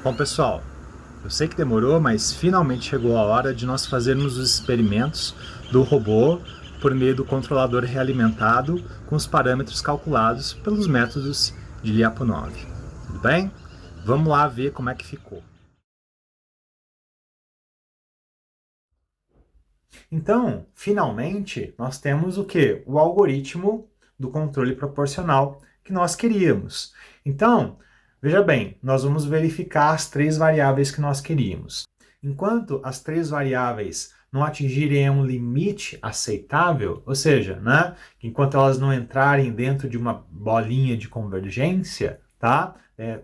Bom, pessoal, eu sei que demorou, mas finalmente chegou a hora de nós fazermos os experimentos do robô por meio do controlador realimentado com os parâmetros calculados pelos métodos de Lyapunov. Tudo bem? Vamos lá ver como é que ficou. Então, finalmente, nós temos o quê? O algoritmo do controle proporcional que nós queríamos. Então, veja bem, nós vamos verificar as três variáveis que nós queríamos. Enquanto as três variáveis não atingirem um limite aceitável, ou seja, né, enquanto elas não entrarem dentro de uma bolinha de convergência, tá?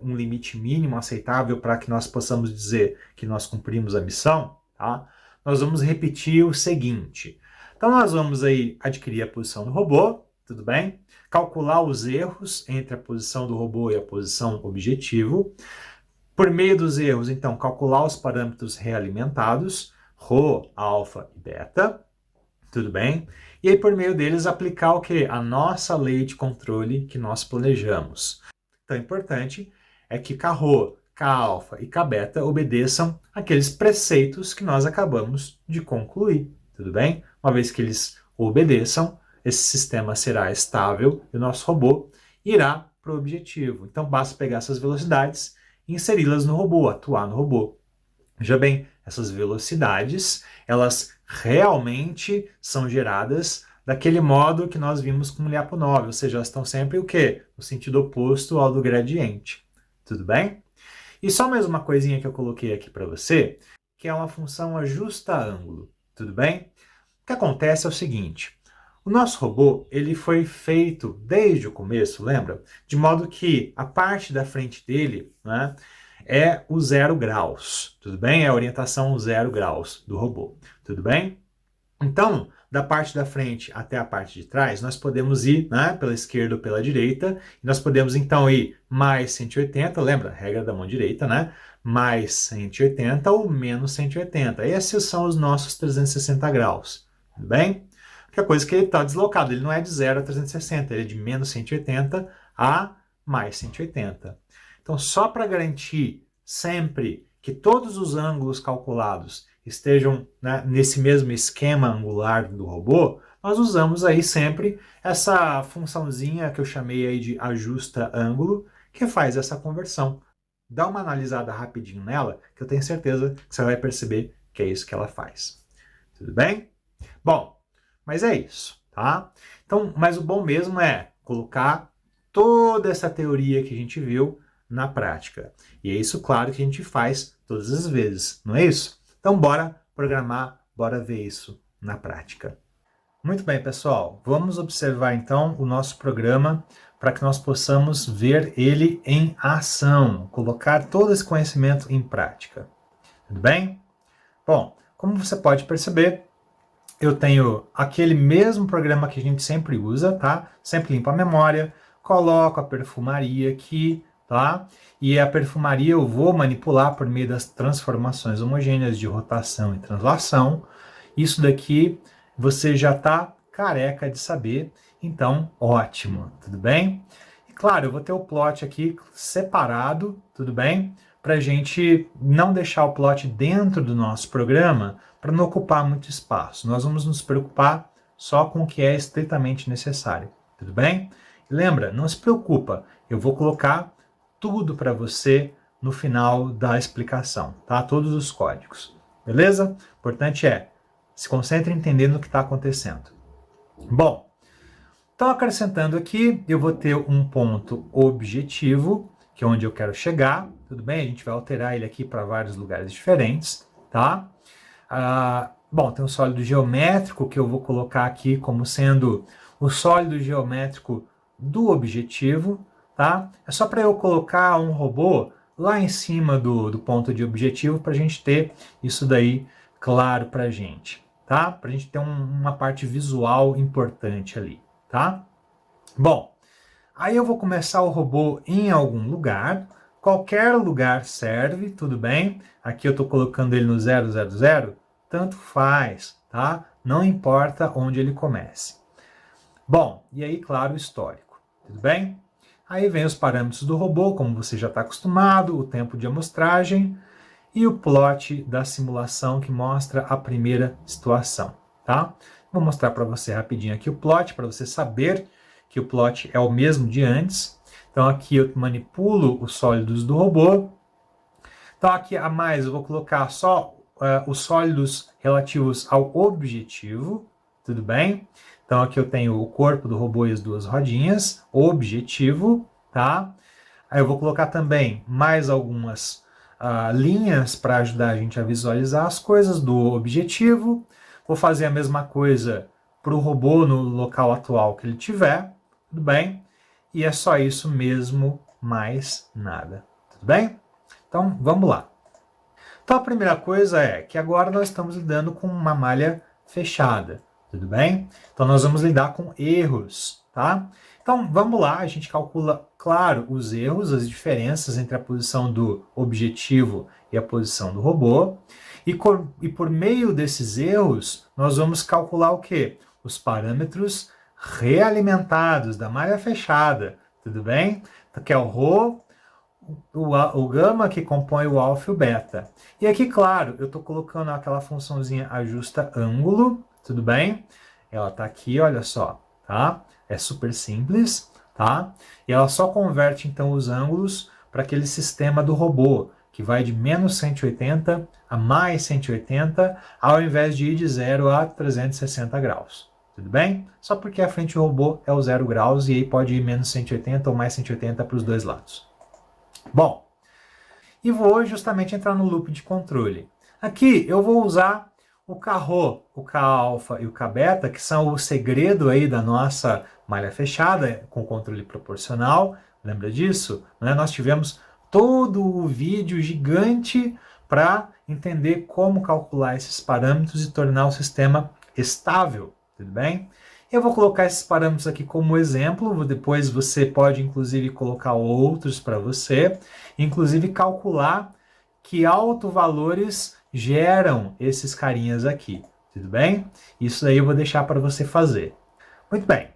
Um limite mínimo aceitável para que nós possamos dizer que nós cumprimos a missão, tá? Nós vamos repetir o seguinte. Então, nós vamos aí adquirir a posição do robô, tudo bem? Calcular os erros entre a posição do robô e a posição objetivo. Por meio dos erros, então, calcular os parâmetros realimentados, ρ, alfa e beta, tudo bem? E aí, por meio deles, aplicar o quê? A nossa lei de controle que nós planejamos. Então, importante é que K-ρ, K-alfa e K-beta obedeçam aqueles preceitos que nós acabamos de concluir, tudo bem? Uma vez que eles obedeçam, esse sistema será estável e o nosso robô irá para o objetivo. Então, basta pegar essas velocidades e inseri-las no robô, atuar no robô. Veja bem, essas velocidades, elas realmente são geradas daquele modo que nós vimos com o Lyapunov, ou seja, elas estão sempre o quê? No sentido oposto ao do gradiente. Tudo bem? E só mais uma coisinha que eu coloquei aqui para você, que é uma função ajusta-ângulo. Tudo bem? O que acontece é o seguinte, o nosso robô, ele foi feito desde o começo, lembra? De modo que a parte da frente dele, né, é o 0 graus, tudo bem? É a orientação 0 graus do robô, tudo bem? Então, da parte da frente até a parte de trás, nós podemos ir, né, pela esquerda ou pela direita, e nós podemos então ir mais 180, lembra? Regra da mão direita, né? Mais 180 ou menos 180. Esses são os nossos 360 graus, tudo bem? Que é coisa que ele está deslocado, ele não é de 0 a 360, ele é de menos 180 a mais 180. Então, só para garantir sempre que todos os ângulos calculados estejam, né, nesse mesmo esquema angular do robô, nós usamos aí sempre essa funçãozinha que eu chamei aí de ajusta ângulo, que faz essa conversão. Dá uma analisada rapidinho nela, que eu tenho certeza que você vai perceber que é isso que ela faz. Tudo bem? Bom, mas é isso, tá? Então, mas o bom mesmo é colocar toda essa teoria que a gente viu na prática. E é isso, claro, que a gente faz todas as vezes, não é isso? Então, bora programar, bora ver isso na prática. Muito bem, pessoal. Vamos observar, então, o nosso programa para que nós possamos ver ele em ação, colocar todo esse conhecimento em prática. Tudo bem? Bom, como você pode perceber, eu tenho aquele mesmo programa que a gente sempre usa, tá? Sempre limpo a memória, coloco a perfumaria aqui, tá? E a perfumaria eu vou manipular por meio das transformações homogêneas de rotação e translação. Isso daqui você já está careca de saber, então ótimo, tudo bem? E claro, eu vou ter o plot aqui separado, tudo bem? Para a gente não deixar o plot dentro do nosso programa, para não ocupar muito espaço. Nós vamos nos preocupar só com o que é estritamente necessário, tudo bem? E lembra, não se preocupa, eu vou colocar tudo para você no final da explicação, tá? Todos os códigos, beleza? O importante é, se concentre entendendo o que está acontecendo. Bom, então acrescentando aqui, eu vou ter um ponto objetivo, que é onde eu quero chegar, tudo bem? A gente vai alterar ele aqui para vários lugares diferentes, tá? Bom, tem um sólido geométrico que eu vou colocar aqui como sendo o sólido geométrico do objetivo, tá? É só para eu colocar um robô lá em cima do ponto de objetivo para a gente ter isso daí claro para a gente, tá? Para a gente ter uma parte visual importante ali, tá? Bom, aí eu vou começar o robô em algum lugar, qualquer lugar serve, tudo bem? Aqui eu estou colocando ele no 000, tanto faz, tá? Não importa onde ele comece. Bom, e aí, claro, o histórico, tudo bem? Aí vem os parâmetros do robô, como você já está acostumado, o tempo de amostragem e o plot da simulação que mostra a primeira situação, tá? Vou mostrar para você rapidinho aqui o plot, para você saber que o plot é o mesmo de antes. Então aqui eu manipulo os sólidos do robô. Então aqui a mais eu vou colocar só os sólidos relativos ao objetivo, tudo bem? Então aqui eu tenho o corpo do robô e as duas rodinhas, objetivo, tá? Aí eu vou colocar também mais algumas linhas para ajudar a gente a visualizar as coisas do objetivo. Vou fazer a mesma coisa para o robô no local atual que ele tiver, tudo bem? E é só isso mesmo, mais nada, tudo bem? Então vamos lá. Então a primeira coisa é que agora nós estamos lidando com uma malha fechada, tudo bem? Então nós vamos lidar com erros, tá? Então vamos lá, a gente calcula, claro, os erros, as diferenças entre a posição do objetivo e a posição do robô. E por meio desses erros, nós vamos calcular o quê? Os parâmetros realimentados da malha fechada, tudo bem? Então, que é o ρ, o gama que compõe o alfa e o beta. E aqui, claro, eu estou colocando aquela funçãozinha ajusta ângulo, tudo bem? Ela está aqui, olha só, tá? É super simples, tá? E ela só converte, então, os ângulos para aquele sistema do robô, que vai de menos 180 a mais 180, ao invés de ir de 0 a 360 graus. Tudo bem? Só porque a frente do robô é o 0 graus e aí pode ir menos 180 ou mais 180 para os dois lados. Bom, e vou justamente entrar no loop de controle. Aqui eu vou usar o K-ρ, o K-alfa e o K-beta, que são o segredo aí da nossa malha fechada com controle proporcional. Lembra disso? Nós tivemos todo o vídeo gigante para entender como calcular esses parâmetros e tornar o sistema estável, tudo bem? Eu vou colocar esses parâmetros aqui como exemplo, depois você pode inclusive colocar outros para você, inclusive calcular que autovalores geram esses carinhas aqui, tudo bem? Isso daí eu vou deixar para você fazer. Muito bem.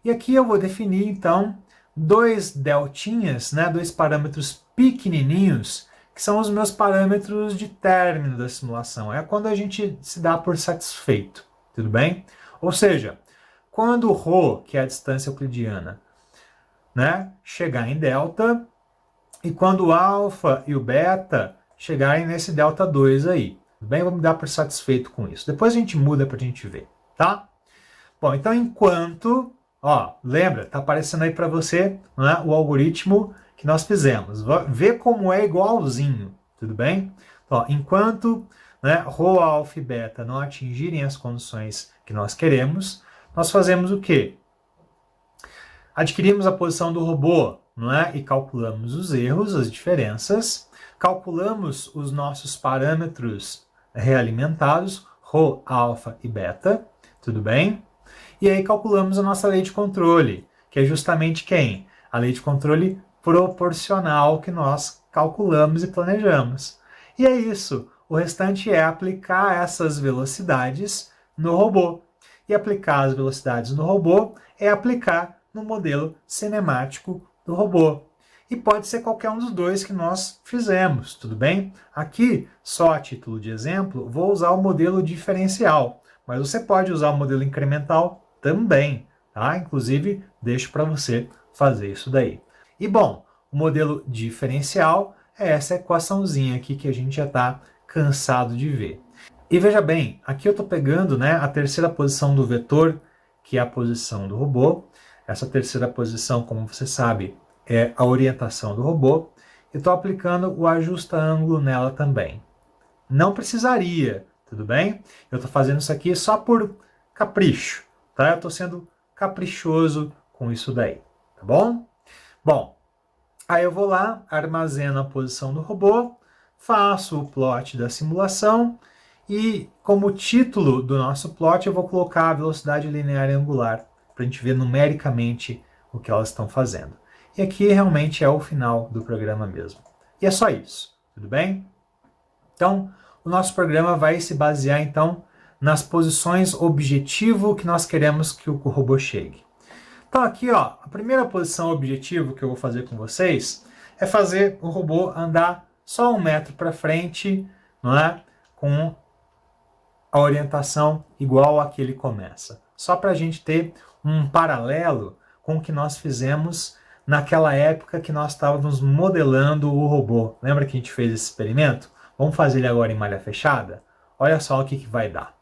E aqui eu vou definir então dois deltinhas, dois parâmetros pequenininhos, que são os meus parâmetros de término da simulação. É quando a gente se dá por satisfeito, tudo bem? Ou seja, quando o ρ, que é a distância euclidiana, chegar em delta, e quando o alfa e o beta chegarem nesse delta 2 aí. Tudo bem? Eu vou me dar por satisfeito com isso. Depois a gente muda para a gente ver, tá? Bom, então enquanto, lembra, tá aparecendo aí para você o algoritmo que nós fizemos. Vê como é igualzinho, tudo bem? Então, enquanto ρ, alfa e beta não atingirem as condições que nós queremos, nós fazemos o quê? Adquirimos a posição do robô, e calculamos os erros, as diferenças, calculamos os nossos parâmetros realimentados, ρ, alfa e beta, tudo bem? E aí calculamos a nossa lei de controle, que é justamente quem? A lei de controle proporcional que nós calculamos e planejamos. E é isso. O restante é aplicar essas velocidades no robô. E aplicar as velocidades no robô é aplicar no modelo cinemático do robô. E pode ser qualquer um dos dois que nós fizemos, tudo bem? Aqui, só a título de exemplo, vou usar o modelo diferencial, mas você pode usar o modelo incremental também, tá? Inclusive, deixo para você fazer isso daí. E bom, o modelo diferencial é essa equaçãozinha aqui que a gente já está cansado de ver. E veja bem, aqui eu estou pegando a terceira posição do vetor, que é a posição do robô. Essa terceira posição, como você sabe, é a orientação do robô. E estou aplicando o ajusta ângulo nela também. Não precisaria, tudo bem? Eu estou fazendo isso aqui só por capricho, tá? Eu estou sendo caprichoso com isso daí, tá bom? Bom, aí eu vou lá, armazeno a posição do robô, faço o plot da simulação e como título do nosso plot eu vou colocar a velocidade linear e angular para a gente ver numericamente o que elas estão fazendo. E aqui realmente é o final do programa mesmo. E é só isso, tudo bem? Então, o nosso programa vai se basear então nas posições objetivo que nós queremos que o robô chegue. Então aqui, ó, a primeira posição objetivo que eu vou fazer com vocês é fazer o robô andar só 1 metro para frente, não é? Com a orientação igual a que ele começa. Só para a gente ter um paralelo com o que nós fizemos naquela época que nós estávamos modelando o robô. Lembra que a gente fez esse experimento? Vamos fazer ele agora em malha fechada? Olha só o que vai dar.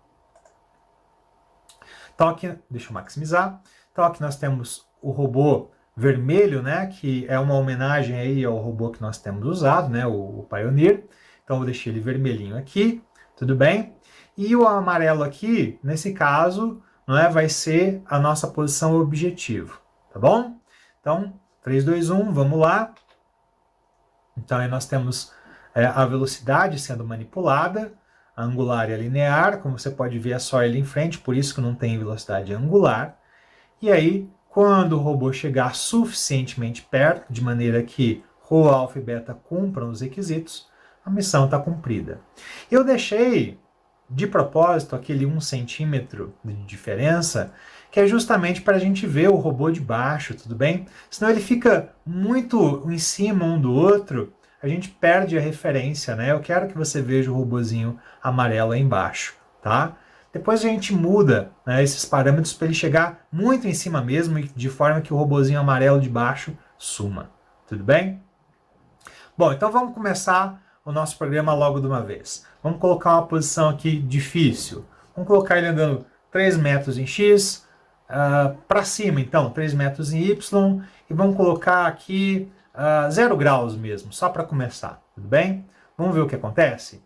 Então aqui, deixa eu maximizar. Então aqui nós temos o robô vermelho, né, que é uma homenagem aí ao robô que nós temos usado, né, o Pioneer. Então eu deixei ele vermelhinho aqui, tudo bem? E o amarelo aqui, nesse caso, não é, vai ser a nossa posição objetivo, tá bom? Então, 3, 2, 1, vamos lá. Então aí nós temos a velocidade sendo manipulada, a angular e a linear, como você pode ver é só ele em frente, por isso que não tem velocidade angular. E aí, quando o robô chegar suficientemente perto, de maneira que Rho, alfa e beta cumpram os requisitos, a missão está cumprida. Eu deixei de propósito aquele 1 centímetro de diferença, que é justamente para a gente ver o robô de baixo, tudo bem? Senão ele fica muito em cima um do outro, a gente perde a referência, né? Eu quero que você veja o robozinho amarelo aí embaixo, tá? Depois a gente muda, né, esses parâmetros para ele chegar muito em cima mesmo, de forma que o robozinho amarelo de baixo suma. Tudo bem? Bom, então vamos começar o nosso programa logo de uma vez. Vamos colocar uma posição aqui difícil. Vamos colocar ele andando 3 metros em X, para cima então, 3 metros em Y, e vamos colocar aqui 0 graus mesmo, só para começar. Tudo bem? Vamos ver o que acontece?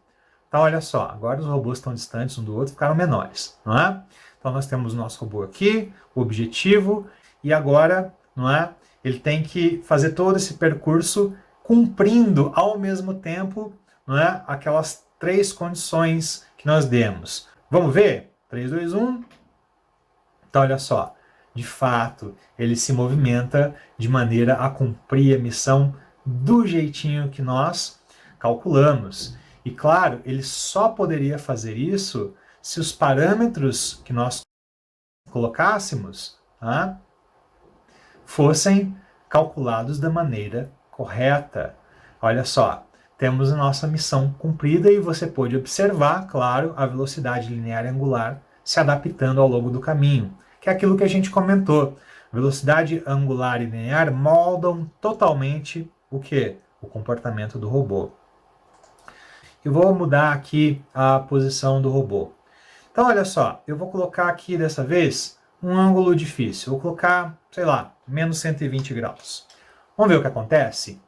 Então, olha só, agora os robôs estão distantes um do outro, ficaram menores, não é? Então, nós temos o nosso robô aqui, o objetivo, e agora, não é? Ele tem que fazer todo esse percurso cumprindo ao mesmo tempo, não é? Aquelas 3 condições que nós demos. Vamos ver? 3, 2, 1. Então, olha só, de fato, ele se movimenta de maneira a cumprir a missão do jeitinho que nós calculamos. E claro, ele só poderia fazer isso se os parâmetros que nós colocássemos fossem calculados da maneira correta. Olha só, temos a nossa missão cumprida e você pode observar, claro, a velocidade linear e angular se adaptando ao longo do caminho, que é aquilo que a gente comentou. Velocidade angular e linear moldam totalmente o que? O comportamento do robô. Eu vou mudar aqui a posição do robô. Então, olha só, eu vou colocar aqui dessa vez um ângulo difícil. Vou colocar, sei lá, menos 120 graus. Vamos ver o que acontece?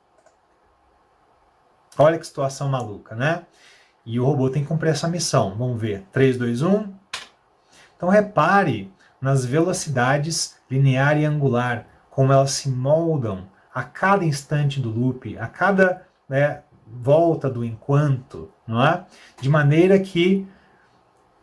Olha que situação maluca, né? E o robô tem que cumprir essa missão. Vamos ver. 3, 2, 1. Então, repare nas velocidades linear e angular, como elas se moldam a cada instante do loop, a cada volta do enquanto, não é? De maneira que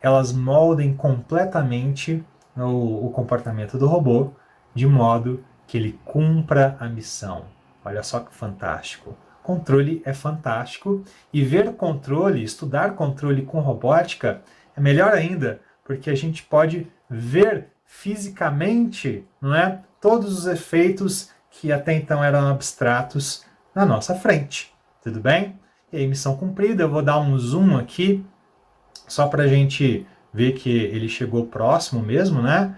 elas moldem completamente o comportamento do robô, de modo que ele cumpra a missão. Olha só que fantástico. Controle é fantástico e ver controle, estudar controle com robótica é melhor ainda, porque a gente pode ver fisicamente, não é, todos os efeitos que até então eram abstratos na nossa frente. Tudo bem? E aí, missão cumprida. Eu vou dar um zoom aqui, só para a gente ver que ele chegou próximo mesmo, né?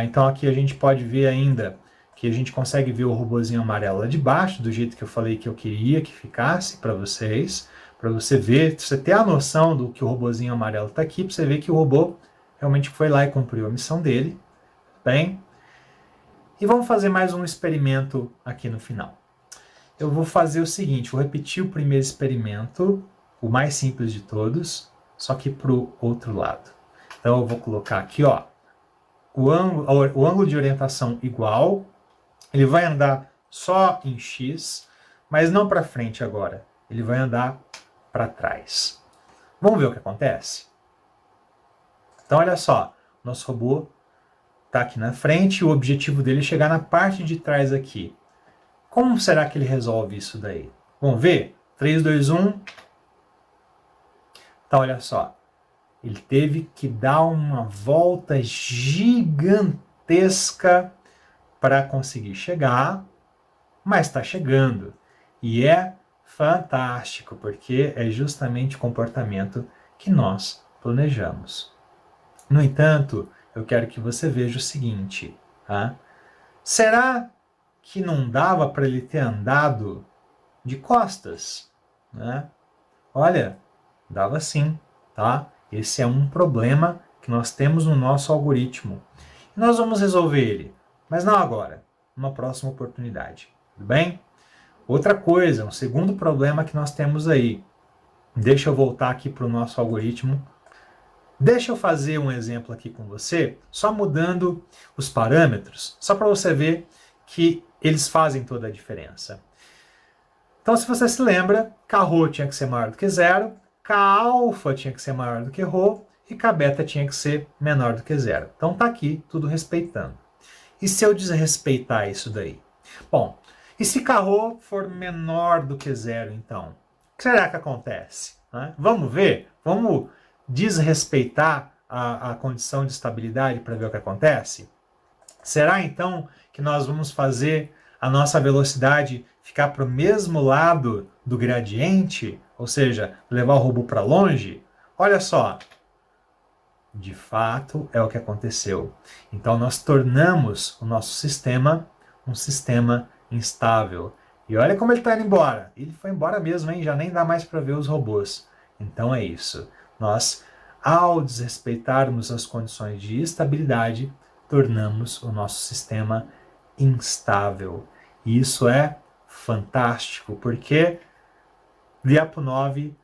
Então aqui a gente pode ver ainda que a gente consegue ver o robozinho amarelo lá de baixo, do jeito que eu falei que eu queria que ficasse para vocês, para você ver, você ter a noção do que o robozinho amarelo está aqui, para você ver que o robô realmente foi lá e cumpriu a missão dele. Bem, e vamos fazer mais um experimento aqui no final. Eu vou fazer o seguinte, vou repetir o primeiro experimento, o mais simples de todos, só que para o outro lado. Então eu vou colocar aqui, ó, o ângulo de orientação igual, ele vai andar só em X, mas não para frente agora, ele vai andar para trás. Vamos ver o que acontece? Então olha só, nosso robô está aqui na frente e o objetivo dele é chegar na parte de trás aqui. Como será que ele resolve isso daí? Vamos ver? 3, 2, 1. Então olha só, ele teve que dar uma volta gigantesca para conseguir chegar, mas está chegando. E é fantástico, porque é justamente o comportamento que nós planejamos. No entanto, eu quero que você veja o seguinte, tá? Será que não dava para ele ter andado de costas, né? Olha, dava sim, tá? Esse é um problema que nós temos no nosso algoritmo. E nós vamos resolver ele, mas não agora, numa próxima oportunidade, tudo bem? Outra coisa, um segundo problema que nós temos aí. Deixa eu voltar aqui para o nosso algoritmo. Deixa eu fazer um exemplo aqui com você, só mudando os parâmetros, só para você ver que eles fazem toda a diferença. Então, se você se lembra, K-ρ tinha que ser maior do que zero, K-alfa tinha que ser maior do que ρ e K-beta tinha que ser menor do que zero. Então, tá aqui tudo respeitando. E se eu desrespeitar isso daí? Bom, e se K-ρ for menor do que zero, então? O que será que acontece? Vamos ver? Vamos desrespeitar a condição de estabilidade para ver o que acontece? Será então que nós vamos fazer a nossa velocidade ficar para o mesmo lado do gradiente? Ou seja, levar o robô para longe? Olha só, de fato é o que aconteceu. Então nós tornamos o nosso sistema um sistema instável. E olha como ele está indo embora. Ele foi embora mesmo, hein? Já nem dá mais para ver os robôs. Então é isso. Nós, ao desrespeitarmos as condições de estabilidade, tornamos o nosso sistema instável. E isso é fantástico, porque Lyapunov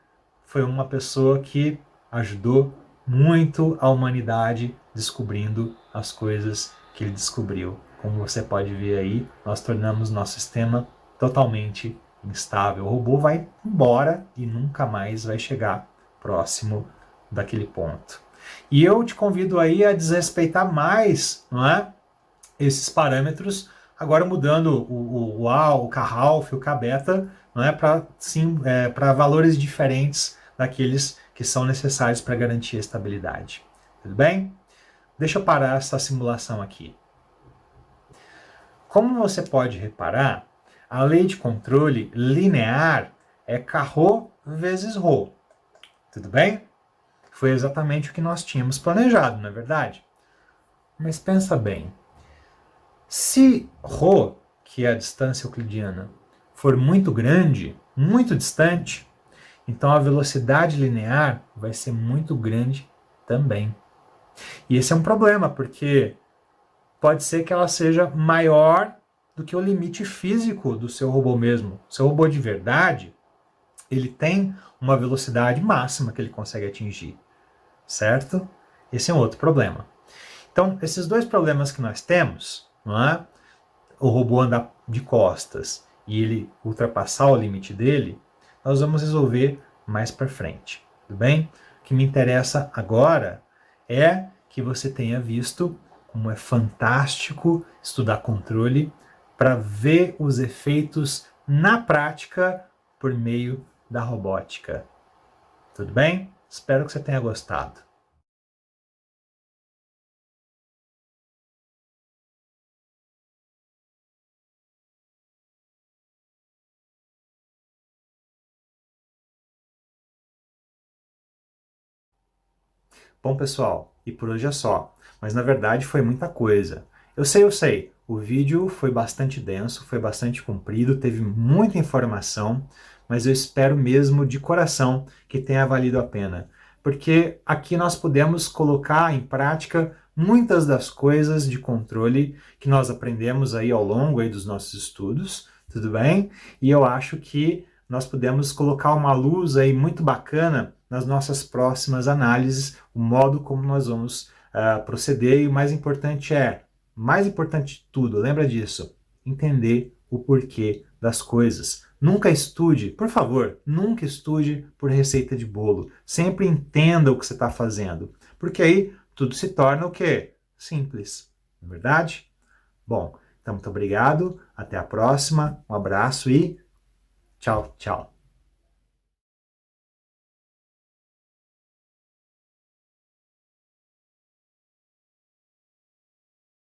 foi uma pessoa que ajudou muito a humanidade descobrindo as coisas que ele descobriu. Como você pode ver aí, nós tornamos nosso sistema totalmente instável. O robô vai embora e nunca mais vai chegar próximo daquele ponto. E eu te convido aí a desrespeitar mais, não é, esses parâmetros, agora mudando o A, o K-ralph, o K-beta, não é, para valores diferentes daqueles que são necessários para garantir a estabilidade. Tudo bem? Deixa eu parar essa simulação aqui. Como você pode reparar, a lei de controle linear é K-ρ vezes ρ. Tudo bem? Foi exatamente o que nós tínhamos planejado, não é verdade? Mas pensa bem. Se ρ, que é a distância euclidiana, for muito grande, muito distante, então a velocidade linear vai ser muito grande também. E esse é um problema, porque pode ser que ela seja maior do que o limite físico do seu robô mesmo. O seu robô de verdade, ele tem uma velocidade máxima que ele consegue atingir, certo? Esse é um outro problema. Então, esses dois problemas que nós temos, não é? O robô andar de costas e ele ultrapassar o limite dele, nós vamos resolver mais para frente, tudo bem? O que me interessa agora é que você tenha visto como é fantástico estudar controle para ver os efeitos na prática por meio da robótica. Tudo bem? Espero que você tenha gostado. Bom, pessoal, e por hoje é só. Mas na verdade foi muita coisa. Eu sei. O vídeo foi bastante denso, foi bastante comprido, teve muita informação, mas eu espero mesmo de coração que tenha valido a pena. Porque aqui nós podemos colocar em prática muitas das coisas de controle que nós aprendemos aí ao longo aí dos nossos estudos, tudo bem? E eu acho que nós podemos colocar uma luz aí muito bacana nas nossas próximas análises, o modo como nós vamos proceder, e o mais importante mais importante de tudo, lembra disso, entender o porquê das coisas. Nunca estude, por favor, nunca estude por receita de bolo. Sempre entenda o que você está fazendo, porque aí tudo se torna o quê? Simples, não é verdade? Bom, então muito obrigado, até a próxima, um abraço e tchau, tchau.